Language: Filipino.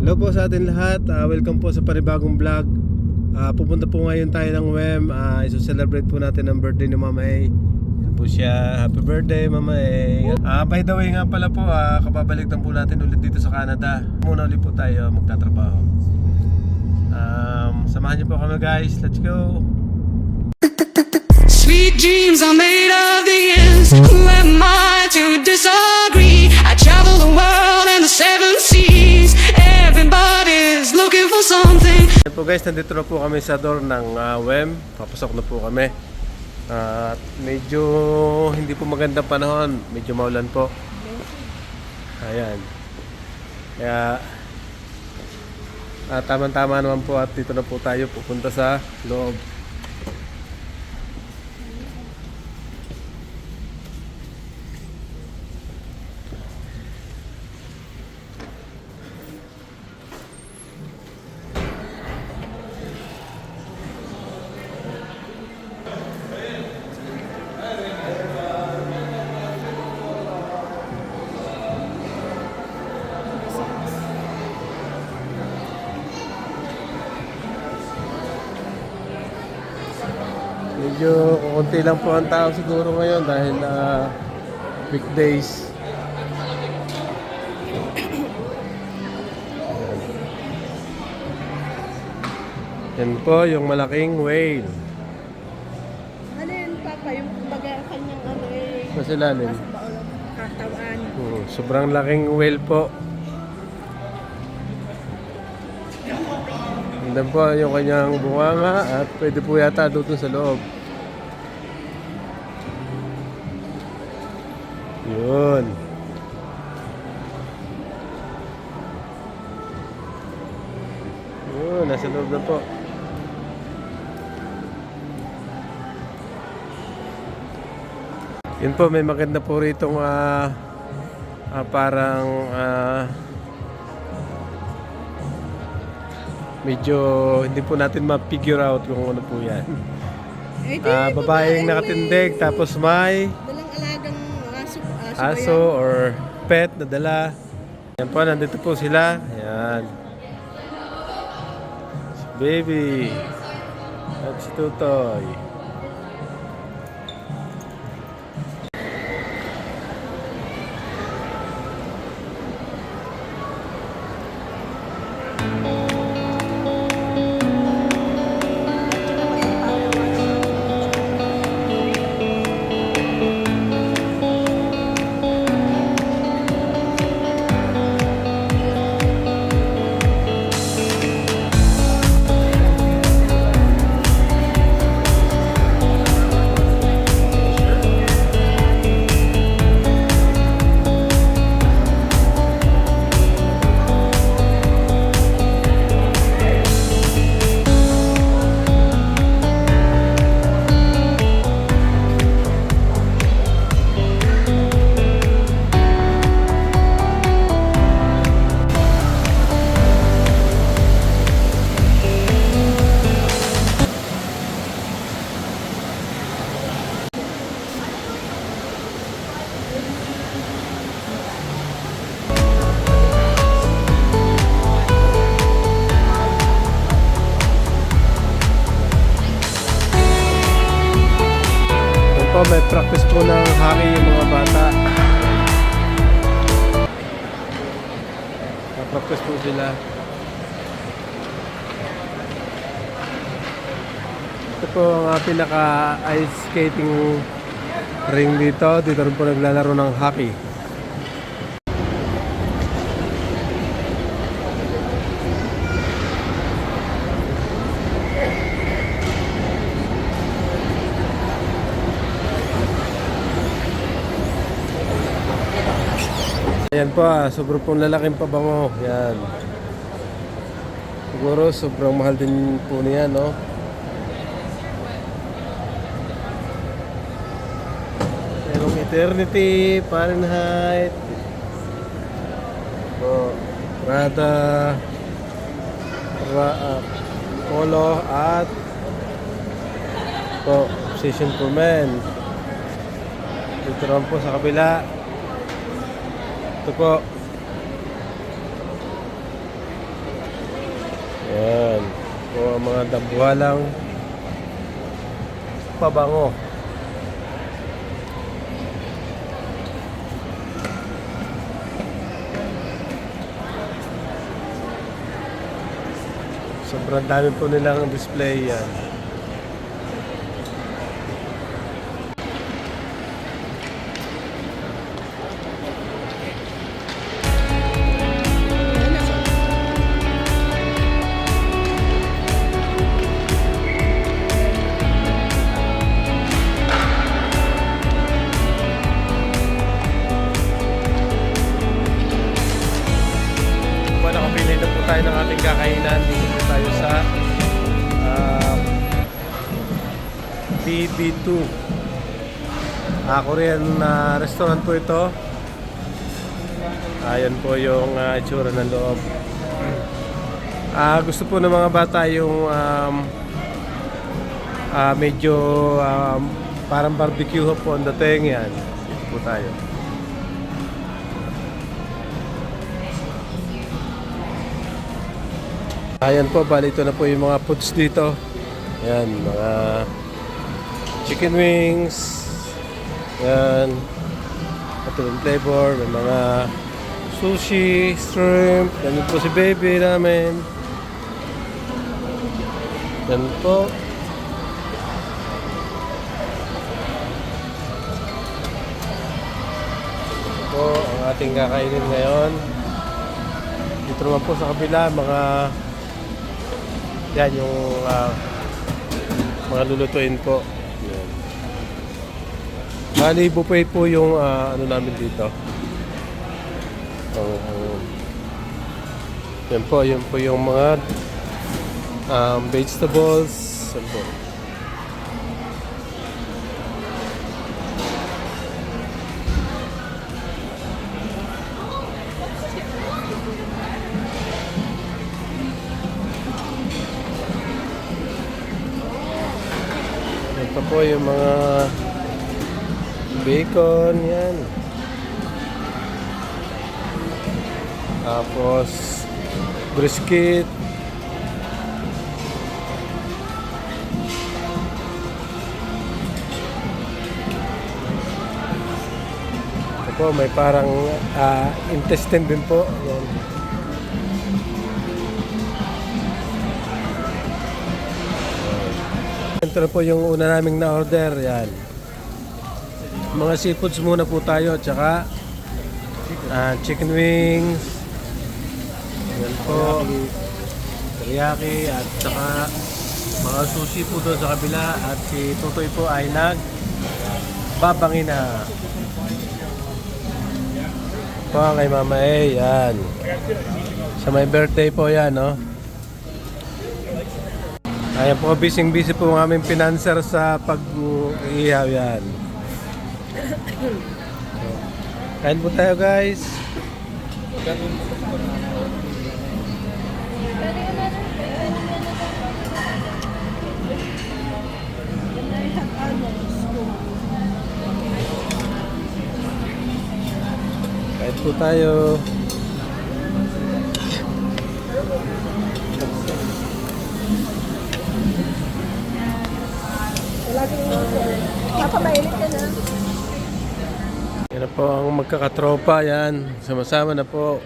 Hello po sa atin lahat. Welcome po sa panibagong vlog. Pupunta po ngayon tayo ng WEM. I-celebrate po natin ang birthday ni Mama A. Yan po siya. Happy birthday Mama A. By the way nga pala po, kapabalik lang po natin ulit dito sa Canada. Muna ulit po tayo magtatrabaho. Samahan niyo po kami guys. Let's go! Sweet dreams are made of the ends. Who am I to disagree? I travel the world and the seven seas. Everybody's looking for something. Yan po guys, nandito na po kami sa door ng WEM. Papasok na po kami. At medyo hindi po magandang panahon. Medyo maulan po. Ayan. Kaya tama-tama naman po at dito na po tayo pupunta sa loob. Medyo konti lang po ang tao siguro ngayon dahil weekdays. Yan po yung malaking whale. Ano yun, Papa? Yung kumbaga kanyang ano eh, Sa ilalim. nasa baon ng katawan. Sobrang laking whale po. Yan po yung kanyang bunganga at pwede po yata doon sa loob. Yun. Yun, nasa loob na po. Yun po, may maganda po rito parang medyo hindi po natin ma-figure out kung ano po yan. Babaeng nakatindig tapos may Dalang alagang aso. aso or pet na dala. Yan po, nandito po sila. Ayan. Si baby. At si Tutoy. May practice po ng hockey yung mga bata. Practice po sila. Ito po ang pinaka-ice skating ring dito. Dito rin po naglalaro ng hockey. Ayan po, sobrang pong lalaking pabango. Yan. Siguro sobrang mahal din po niya, no? Merong Eternity, Fahrenheit, po, Prada, Polo at po, Obsession for Men. Dito rin po sa kabila. Ito po. mga dambuhalang pabango. Sobrang dami po nilang display yan. Nakapili na po tayo ng ating kakainan. Dito po tayo sa BB2 Korean restaurant po ito. Ayan po yung itsura ng loob. Gusto po ng mga bata yung medyo parang barbecue po ang dating. Yan, dito po tayo. Ayan po, bali ito na po yung mga foods dito. Ayan, mga chicken wings. Ayan, ito yung flavor. May mga sushi, shrimp. Yan po si baby namin. Yan po. Ito po ang ating kakainin ngayon. Dito naman po sa kabila, mga yan yung mga lulutuin po. Yan. Bali, buffet po yung ano namin dito. Yan po yung mga vegetables. Yan po. Ito po yung mga bacon, yan. Tapos brisket. Ito po, may parang intestine din po. Yan. Ito na po yung una naming na-order. Yan. Mga seafoods muna po tayo. Tsaka chicken wings. Yan po. Teriyaki. At tsaka mga sushi po doon sa kabila. At si Tutoy po ay nagbabangin na. Po kay Mama A. Yan. Sa may birthday po yan, no? Ayan po, busy po ang aming financer sa pag-ihaw yan. Kain po tayo, guys. Kain po tayo. Napamailit ka na. Yan na po ang magkakatropa yan. Sama-sama na po.